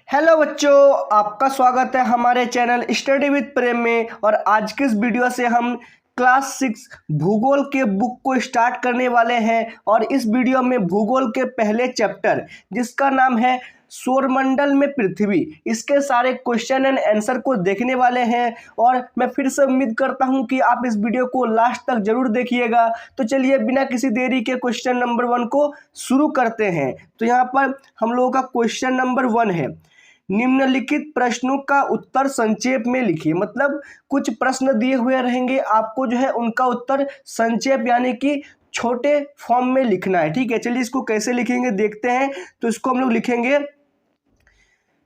Hello बच्चों, आपका स्वागत है हमारे चैनल स्टडी विद प्रेम में। और आज के इस वीडियो से हम क्लास 6 भूगोल के बुक को स्टार्ट करने वाले हैं। और इस वीडियो में भूगोल के पहले चैप्टर जिसका नाम है सौरमंडल में पृथ्वी, इसके सारे क्वेश्चन एंड आंसर को देखने वाले हैं। और मैं फिर से उम्मीद करता हूं कि आप इस वीडियो को लास्ट तक जरूर देखिएगा। तो चलिए बिना किसी देरी के क्वेश्चन नंबर 1 को शुरू करते हैं। तो यहाँ पर हम लोगों का क्वेश्चन नंबर 1 है, निम्नलिखित प्रश्नों का उत्तर संक्षेप में लिखिए। मतलब कुछ प्रश्न दिए हुए रहेंगे, आपको जो है उनका उत्तर संक्षेप यानी कि छोटे फॉर्म में लिखना है। ठीक है, चलिए इसको कैसे लिखेंगे देखते हैं। तो इसको हम लोग लिखेंगे,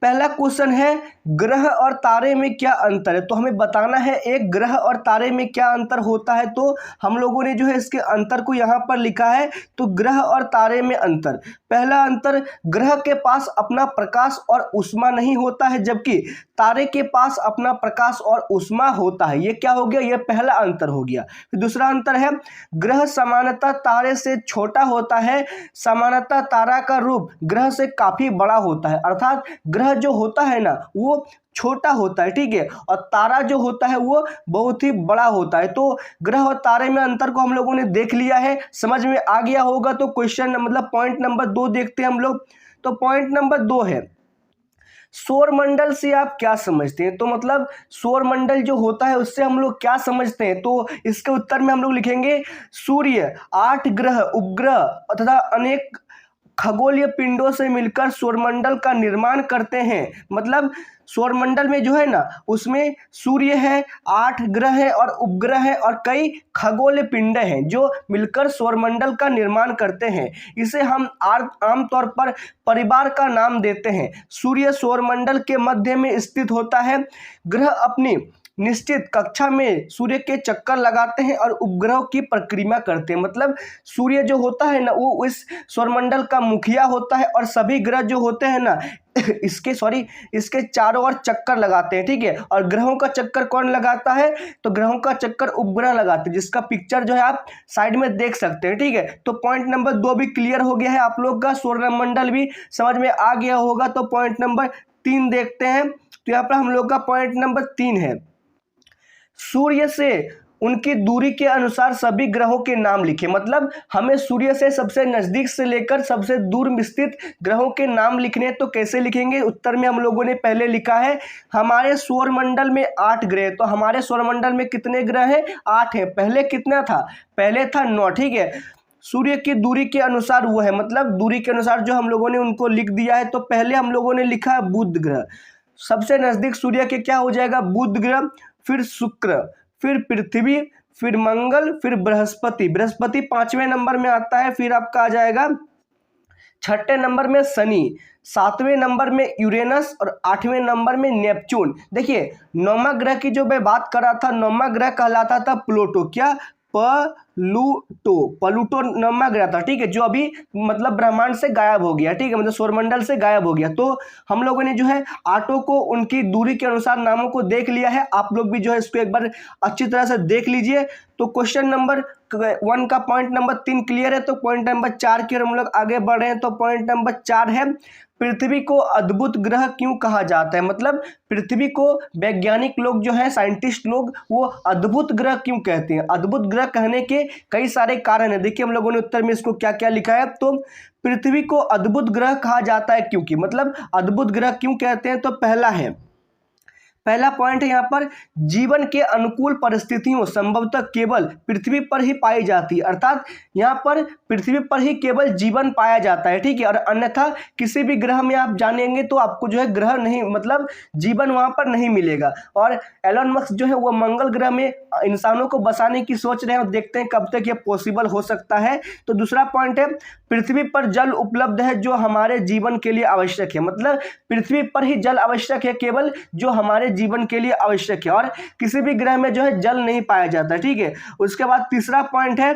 पहला क्वेश्चन है ग्रह और तारे में क्या अंतर है। तो हमें बताना है एक ग्रह और तारे में क्या अंतर होता है। तो हम लोगों ने जो है इसके अंतर को यहाँ पर लिखा है। तो ग्रह और तारे में अंतर, पहला अंतर, ग्रह के पास अपना प्रकाश और ऊष्मा नहीं होता है, जबकि तारे के पास अपना प्रकाश और ऊष्मा होता है। ये क्या हो गया, ये पहला अंतर हो गया। फिर दूसरा अंतर है, ग्रह सामान्यतः तारे से छोटा होता है, सामान्यतः तारा का रूप ग्रह से काफी बड़ा होता है। अर्थात ग्रह जो होता है ना वो छोटा होता है, ठीक है, और तारा जो होता है वो बहुत ही बड़ा होता है। तो ग्रह और तारे में अंतर को हम लोगों ने देख लिया है, समझ में आ गया होगा। तो क्वेश्चन मतलब पॉइंट नंबर 2 देखते हैं हम लोग। तो पॉइंट नंबर 2 है, सौरमंडल से आप क्या समझते हैं। तो मतलब सौरमंडल जो होता है उससे हम लोग क्या समझते हैं। तो इसके उत्तर में हम लोग लिखेंगे, सूर्य 8 ग्रह, उपग्रह तथा अनेक खगोलीय पिंडों से मिलकर सौरमंडल का निर्माण करते हैं। मतलब सौरमंडल में जो है ना उसमें सूर्य है, 8 ग्रह है और उपग्रह है और कई खगोलीय पिंड हैं जो मिलकर सौरमंडल का निर्माण करते हैं। इसे हम आमतौर पर परिवार का नाम देते हैं। सूर्य सौरमंडल के मध्य में स्थित होता है। ग्रह अपनी निश्चित कक्षा में सूर्य के चक्कर लगाते हैं और उपग्रहों की परिक्रमा करते हैं। मतलब सूर्य जो होता है ना वो इस सौरमंडल का मुखिया होता है और सभी ग्रह जो होते हैं ना इसके चारों ओर चक्कर लगाते हैं। ठीक है, और ग्रहों का चक्कर कौन लगाता है, तो ग्रहों का चक्कर उपग्रह लगाते हैं, जिसका पिक्चर जो है आप साइड में देख सकते हैं। ठीक है, तो पॉइंट नंबर 2 भी क्लियर हो गया है आप लोग का, सौरमंडल भी समझ में आ गया होगा। तो पॉइंट नंबर 3 देखते हैं। तो यहाँ पर हम लोग का पॉइंट नंबर 3 है, सूर्य से उनकी दूरी के अनुसार सभी ग्रहों के नाम लिखे। मतलब हमें सूर्य से सबसे नजदीक से लेकर सबसे दूर स्थित ग्रहों के नाम लिखने। तो कैसे लिखेंगे, उत्तर में हम लोगों ने पहले लिखा है हमारे सौरमंडल में 8 ग्रह। तो हमारे सौरमंडल में कितने ग्रह हैं, 8 हैं। पहले कितना था, पहले था 9। ठीक है, सूर्य की दूरी के अनुसार वो है, मतलब दूरी के अनुसार जो हम लोगों ने उनको लिख दिया है। तो पहले हम लोगों ने लिखा है बुध ग्रह, सबसे नजदीक सूर्य के क्या हो जाएगा, बुध ग्रह, फिर शुक्र, फिर पृथ्वी, फिर मंगल, फिर बृहस्पति। बृहस्पति 5वें नंबर में आता है। फिर आपका आ जाएगा 6ठे नंबर में शनि, 7वें नंबर में यूरेनस और 8वें नंबर में नेपच्यून। देखिए 9वां ग्रह की जो मैं बात कर रहा था, 9वां ग्रह कहलाता था प्लूटो। क्या, प्लूटो 9वां ग्रह था। ठीक है, जो अभी मतलब ब्रह्मांड से गायब हो गया। ठीक है, मतलब सौरमंडल से गायब हो गया। तो हम लोगों ने जो है आठों को उनकी दूरी के अनुसार नामों को देख लिया है। आप लोग भी जो है इसको एक बार अच्छी तरह से देख लीजिए। तो क्वेश्चन नंबर 1 का पॉइंट नंबर 3 क्लियर है। तो पॉइंट नंबर 4 की ओर हम लोग आगे बढ़ रहे हैं। तो पॉइंट नंबर 4 है, पृथ्वी को अद्भुत ग्रह क्यों कहा जाता है। मतलब पृथ्वी को वैज्ञानिक लोग जो है, साइंटिस्ट लोग, वो अद्भुत ग्रह क्यों कहते हैं। अद्भुत ग्रह कहने के कई सारे कारण है। देखिए हम लोगों ने उत्तर में इसको क्या क्या लिखा है। तो पृथ्वी को अद्भुत ग्रह कहा जाता है क्योंकि, मतलब अद्भुत ग्रह क्यों कहते हैं। तो पहला पॉइंट है यहाँ पर, जीवन के अनुकूल परिस्थितियों संभवतः केवल पृथ्वी पर ही पाई जाती है। अर्थात यहाँ पर पृथ्वी पर ही केवल जीवन पाया जाता है। ठीक है, और अन्यथा किसी भी ग्रह में आप जानेंगे तो आपको जो है ग्रह नहीं, मतलब जीवन वहां पर नहीं मिलेगा। और एलन मस्क जो है वो मंगल ग्रह में इंसानों को बसाने की सोच रहे हैं और देखते हैं कब तक ये पॉसिबल हो सकता है। तो दूसरा पॉइंट है, पृथ्वी पर जल उपलब्ध है जो हमारे जीवन के लिए आवश्यक है। मतलब पृथ्वी पर ही जल आवश्यक है केवल, जो हमारे जीवन के लिए आवश्यक है, और किसी भी ग्रह में जो है जल नहीं पाया जाता। ठीक है, उसके बाद तीसरा पॉइंट है,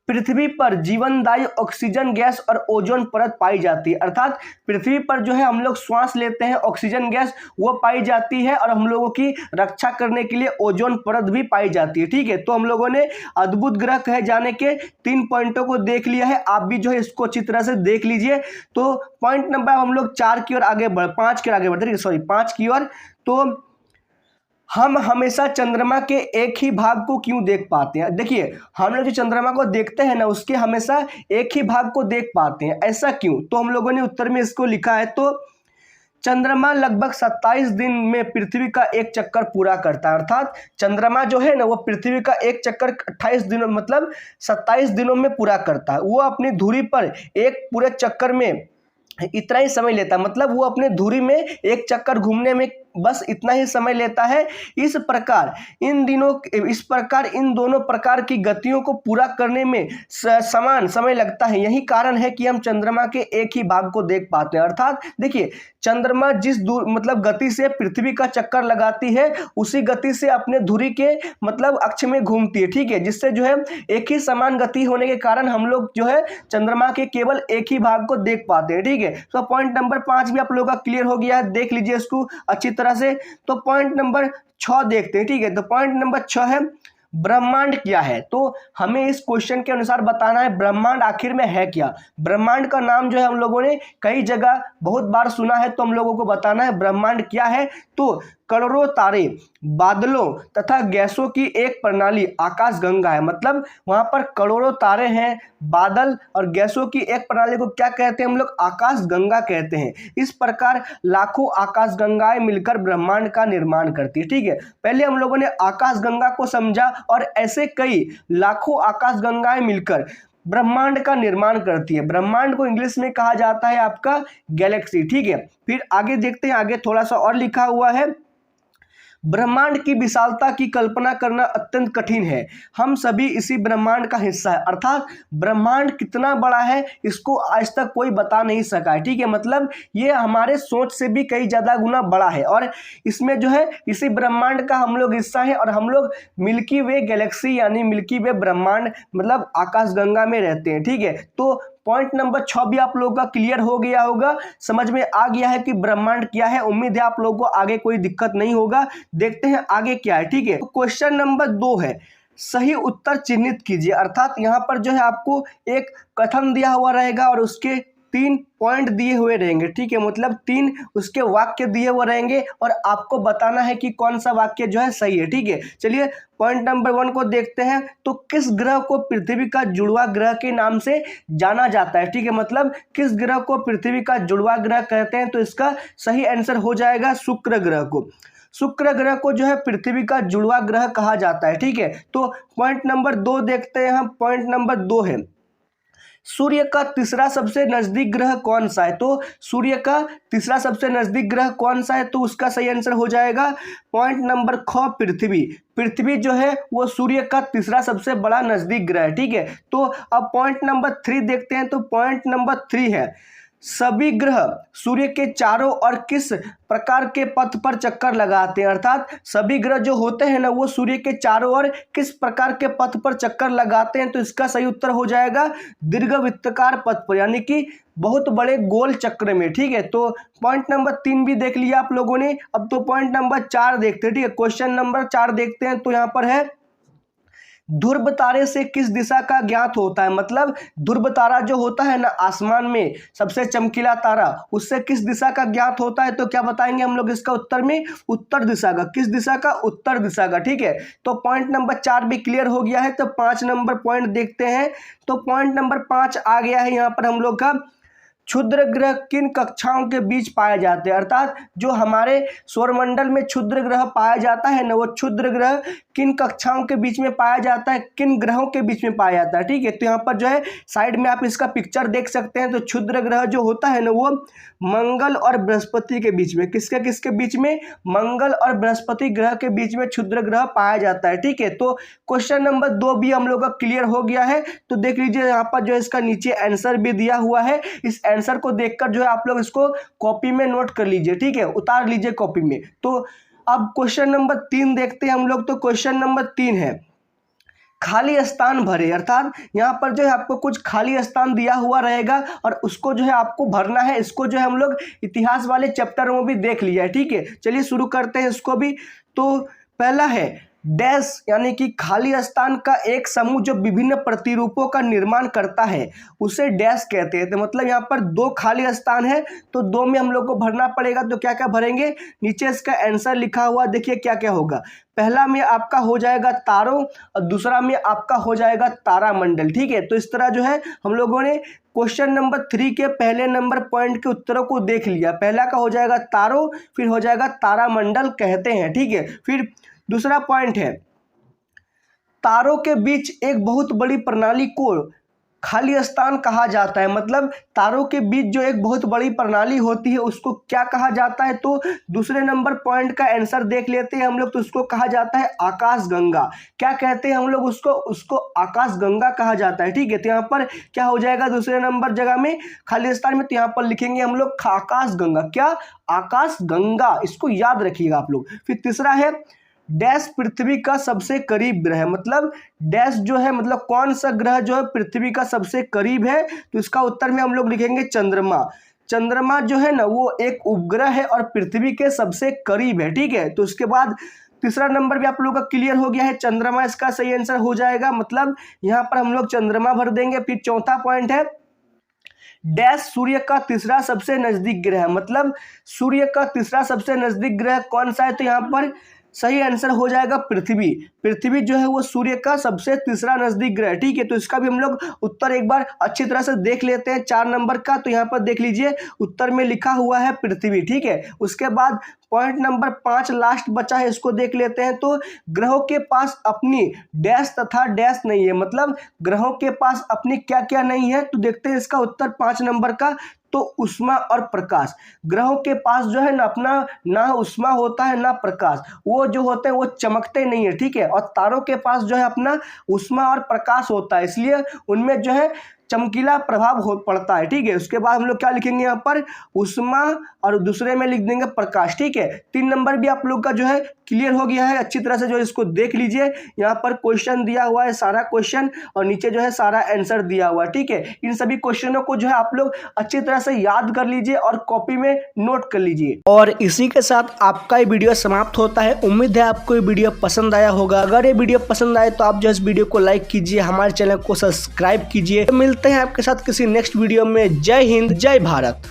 पृथ्वी पर जीवनदायी ऑक्सीजन गैस और ओजोन परत पाई जाती है। अर्थात पृथ्वी पर जो है हम लोग श्वास लेते हैं, ऑक्सीजन गैस वो पाई जाती है और हम लोगों की रक्षा करने के लिए ओजोन परत भी पाई जाती है। ठीक है, तो हम लोगों ने अद्भुत ग्रह कहे जाने के 3 पॉइंटों को देख लिया है। आप भी जो है इसको अच्छी तरह से देख लीजिए। तो पॉइंट नंबर हम लोग 4 की ओर आगे बढ़ 5 की ओर आगे बढ़ते, सॉरी 5 की ओर। तो हम हमेशा चंद्रमा के एक ही भाग को क्यों देख पाते हैं? देखिए, हम लोग जो चंद्रमा को देखते हैं ना, उसके हमेशा एक ही भाग को देख पाते हैं, ऐसा क्यों? तो हम लोगों ने उत्तर में इसको लिखा है। तो चंद्रमा लगभग 27 दिन में पृथ्वी का एक चक्कर पूरा करता है। अर्थात चंद्रमा जो है ना, वो पृथ्वी का एक चक्कर 28 दिनों मतलब 27 दिनों में पूरा करता है। वो अपनी धुरी पर एक पूरे चक्कर में इतना ही समय लेता है, मतलब वो अपने धुरी में एक चक्कर घूमने में बस इतना ही समय लेता है। इस प्रकार इन दोनों प्रकार की गतियों को पूरा करने में समान समय लगता है। यही कारण है कि हम चंद्रमा के एक ही भाग को देख पाते हैं। अर्थात देखिए, चंद्रमा जिस दूर मतलब गति से पृथ्वी का चक्कर लगाती है, उसी गति से अपने धुरी के मतलब अक्ष में घूमती है। ठीक है, जिससे जो है एक ही समान गति होने के कारण हम लोग जो है चंद्रमा के केवल एक ही भाग को देख पाते हैं। ठीक है, तो पॉइंट नंबर 5 भी आप लोगों का क्लियर हो गया है, देख लीजिए इसको अच्छी तरह से। तो पॉइंट नंबर 6 देखते हैं। ठीक है, तो पॉइंट नंबर 6 है ब्रह्मांड क्या है? तो हमें इस क्वेश्चन के अनुसार बताना है ब्रह्मांड आखिर में है क्या। ब्रह्मांड का नाम जो है हम लोगों ने कई जगह बहुत बार सुना है, तो हम लोगों को बताना है ब्रह्मांड क्या है। तो करोड़ों तारे, बादलों तथा गैसों की एक प्रणाली आकाशगंगा है। मतलब वहां पर करोड़ों तारे हैं, बादल और गैसों की एक प्रणाली को क्या कहते हैं हम लोग? आकाशगंगा कहते हैं। इस प्रकार लाखों आकाशगंगाएं मिलकर ब्रह्मांड का निर्माण करती है। ठीक है, पहले हम लोगों ने आकाशगंगा को समझा और ऐसे कई लाखों आकाशगंगाएं मिलकर ब्रह्मांड का निर्माण करती है। ब्रह्मांड को इंग्लिश में कहा जाता है आपका गैलेक्सी। ठीक है, फिर आगे देखते हैं, आगे थोड़ा सा और लिखा हुआ है, ब्रह्मांड की विशालता की कल्पना करना अत्यंत कठिन है, हम सभी इसी ब्रह्मांड का हिस्सा है। अर्थात ब्रह्मांड कितना बड़ा है इसको आज तक कोई बता नहीं सका है। ठीक है, मतलब ये हमारे सोच से भी कई ज़्यादा गुना बड़ा है और इसमें जो है इसी ब्रह्मांड का हम लोग हिस्सा है और हम लोग मिल्की वे गैलेक्सी यानी मिल्की वे ब्रह्मांड मतलब आकाशगंगा में रहते हैं। ठीक है, तो पॉइंट नंबर 6 भी आप लोगों का क्लियर हो गया होगा, समझ में आ गया है कि ब्रह्मांड क्या है। उम्मीद है आप लोगों को आगे कोई दिक्कत नहीं होगा। देखते हैं आगे क्या है। ठीक है, तो क्वेश्चन नंबर 2 है, सही उत्तर चिन्हित कीजिए। अर्थात यहाँ पर जो है आपको एक कथन दिया हुआ रहेगा और उसके 3 पॉइंट दिए हुए रहेंगे। ठीक है, मतलब 3 उसके वाक्य दिए हुए रहेंगे और आपको बताना है कि कौन सा वाक्य जो है सही है। ठीक है, चलिए पॉइंट नंबर 1 को देखते हैं। तो किस ग्रह को पृथ्वी का जुड़वा ग्रह के नाम से जाना जाता है? ठीक है, मतलब किस ग्रह को पृथ्वी का जुड़वा ग्रह कहते हैं? तो इसका सही आंसर हो जाएगा शुक्र ग्रह को। शुक्र ग्रह को जो है पृथ्वी का जुड़वा ग्रह कहा जाता है। ठीक है, तो पॉइंट नंबर 2 देखते हैं हम। पॉइंट नंबर 2 है, सूर्य का तीसरा सबसे नजदीक ग्रह कौन सा है? तो सूर्य का तीसरा सबसे नजदीक ग्रह कौन सा है? तो उसका सही आंसर हो जाएगा पॉइंट नंबर ख, पृथ्वी। पृथ्वी जो है वो सूर्य का तीसरा सबसे बड़ा नजदीक ग्रह है। ठीक है, तो अब पॉइंट नंबर 3 देखते हैं। तो पॉइंट नंबर 3 है, सभी ग्रह सूर्य के चारों ओर किस प्रकार के पथ पर चक्कर लगाते हैं? अर्थात सभी ग्रह जो होते हैं ना, वो सूर्य के चारों ओर किस प्रकार के पथ पर चक्कर लगाते हैं? तो इसका सही उत्तर हो जाएगा दीर्घवृत्ताकार पथ पर, यानी कि बहुत बड़े गोल चक्र में। ठीक है, तो पॉइंट नंबर 3 भी देख लिया आप लोगों ने। अब तो पॉइंट नंबर 4 देखते हैं। ठीक है, क्वेश्चन नंबर 4 देखते हैं। तो यहाँ पर है, ध्रुव तारे से किस दिशा का ज्ञात होता है? मतलब ध्रुव तारा जो होता है ना आसमान में सबसे चमकीला तारा, उससे किस दिशा का ज्ञात होता है? तो क्या बताएंगे हम लोग इसका उत्तर में? उत्तर दिशा का। किस दिशा का? उत्तर दिशा का। ठीक है, तो पॉइंट नंबर 4 भी क्लियर हो गया है। तो 5 नंबर पॉइंट देखते हैं। तो पॉइंट नंबर 5 आ गया है यहाँ पर हम लोग का, क्षुद्र ग्रह किन कक्षाओं के बीच पाए जाते हैं? अर्थात जो हमारे सौरमंडल में क्षुद्र ग्रह पाया जाता है ना, वो क्षुद्र ग्रह किन कक्षाओं के बीच में पाया जाता है, किन ग्रहों के बीच में पाया जाता है? ठीक है, तो यहाँ पर जो है साइड में आप इसका पिक्चर देख सकते हैं। तो क्षुद्र ग्रह जो होता है ना, वो मंगल और बृहस्पति के बीच में, किसके किसके बीच में? मंगल और बृहस्पति ग्रह के बीच में क्षुद्र ग्रह पाया जाता है। ठीक है, तो क्वेश्चन नंबर 2 भी हम लोग का क्लियर हो गया है। तो देख लीजिए यहाँ पर जो है इसका नीचे आंसर भी दिया हुआ है। इस आंसर को देखकर जो है आप लोग इसको कॉपी में नोट कर लीजिए। ठीक है, उतार लीजिए कॉपी में। तो अब क्वेश्चन नंबर 3 देखते हैं हम लोग। तो क्वेश्चन नंबर 3 है, खाली स्थान भरे, अर्थात यहाँ पर जो है आपको कुछ खाली स्थान दिया हुआ रहेगा और उसको जो है आपको भरना है। इसको जो है हम लोग इतिहास वाले चैप्टर में भी देख लिया है, ठीक है। चलिए शुरू करते हैं इसको भी। तो पहला है डैश, यानी कि खाली स्थान का एक समूह जो विभिन्न प्रतिरूपों का निर्माण करता है उसे डैश कहते हैं। तो मतलब यहाँ पर दो खाली स्थान है तो दो में हम लोग को भरना पड़ेगा। तो क्या क्या भरेंगे, नीचे इसका आंसर लिखा हुआ, देखिए क्या क्या होगा। पहला में आपका हो जाएगा तारों और दूसरा में आपका हो जाएगा तारामंडल, ठीक है। तो इस तरह जो है हम लोगों ने क्वेश्चन नंबर 3 के पहले नंबर पॉइंट के उत्तरों को देख लिया। पहला का हो जाएगा तारों, फिर हो जाएगा तारामंडल कहते हैं, ठीक है। फिर दूसरा पॉइंट है तारों के बीच एक बहुत बड़ी प्रणाली को खाली स्थान कहा जाता है। मतलब तारों के बीच जो एक बहुत बड़ी प्रणाली होती है उसको क्या कहा जाता है, तो दूसरे नंबर पॉइंट का आंसर देख लेते हैं हम लोग। तो उसको कहा जाता है आकाशगंगा। क्या कहते हैं हम लोग उसको आकाशगंगा कहा जाता है, ठीक है। तो यहाँ पर क्या हो जाएगा दूसरे नंबर जगह में खाली स्थान में, तो यहाँ पर लिखेंगे हम लोग आकाशगंगा। क्या, आकाशगंगा, इसको याद रखिएगा आप लोग। फिर तीसरा है डैश पृथ्वी का सबसे करीब ग्रह। मतलब डैश जो है मतलब कौन सा ग्रह जो है पृथ्वी का सबसे करीब है, तो इसका उत्तर में हम लोग लिखेंगे चंद्रमा। चंद्रमा जो है ना वो एक उपग्रह है और पृथ्वी के सबसे करीब है, ठीक है। तो उसके बाद तीसरा नंबर भी आप लोगों का क्लियर हो गया है, चंद्रमा इसका सही आंसर हो जाएगा। मतलब यहाँ पर हम लोग चंद्रमा भर देंगे। फिर चौथा पॉइंट है डैश सूर्य का तीसरा सबसे नजदीक ग्रह। मतलब सूर्य का तीसरा सबसे नजदीक ग्रह कौन सा है, तो यहाँ पर सही आंसर हो जाएगा पृथ्वी। पृथ्वी जो है वो सूर्य का सबसे तीसरा नजदीक ग्रह, ठीक है। तो इसका भी हम लोग उत्तर एक बार अच्छी तरह से देख लेते हैं 4 नंबर का। तो यहाँ पर देख लीजिए उत्तर में लिखा हुआ है पृथ्वी, ठीक है। उसके बाद पॉइंट नंबर 5 लास्ट बचा है, इसको देख लेते हैं। तो ग्रहों के पास अपनी डैश तथा डैश नहीं है। मतलब ग्रहों के पास अपनी क्या क्या नहीं है, तो देखते हैं इसका उत्तर 5 नंबर का। तो उष्मा और प्रकाश, ग्रहों के पास जो है ना अपना ना उष्मा होता है ना प्रकाश, वो जो होते हैं वो चमकते नहीं है, ठीक है। और तारों के पास जो है अपना उष्मा और प्रकाश होता है, इसलिए उनमें जो है चमकीला प्रभाव हो पड़ता है, ठीक है। उसके बाद हम लोग क्या लिखेंगे यहाँ पर उष्मा और दूसरे में लिख देंगे प्रकाश, ठीक है। 3 नंबर भी आप लोग का जो है क्लियर हो गया है अच्छी तरह से। जो इसको देख लीजिए, यहाँ पर क्वेश्चन दिया हुआ है सारा क्वेश्चन और नीचे जो है सारा आंसर दिया हुआ है, ठीक है। इन सभी क्वेश्चनों को जो है आप लोग अच्छी तरह से याद कर लीजिए और कॉपी में नोट कर लीजिए। और इसी के साथ आपका ये वीडियो समाप्त होता है। उम्मीद है आपको ये वीडियो पसंद आया होगा। अगर ये वीडियो पसंद आए तो आप जो इस वीडियो को लाइक कीजिए, हमारे चैनल को सब्सक्राइब कीजिए। मिलते हैं आपके साथ किसी नेक्स्ट वीडियो में। जय हिंद, जय भारत।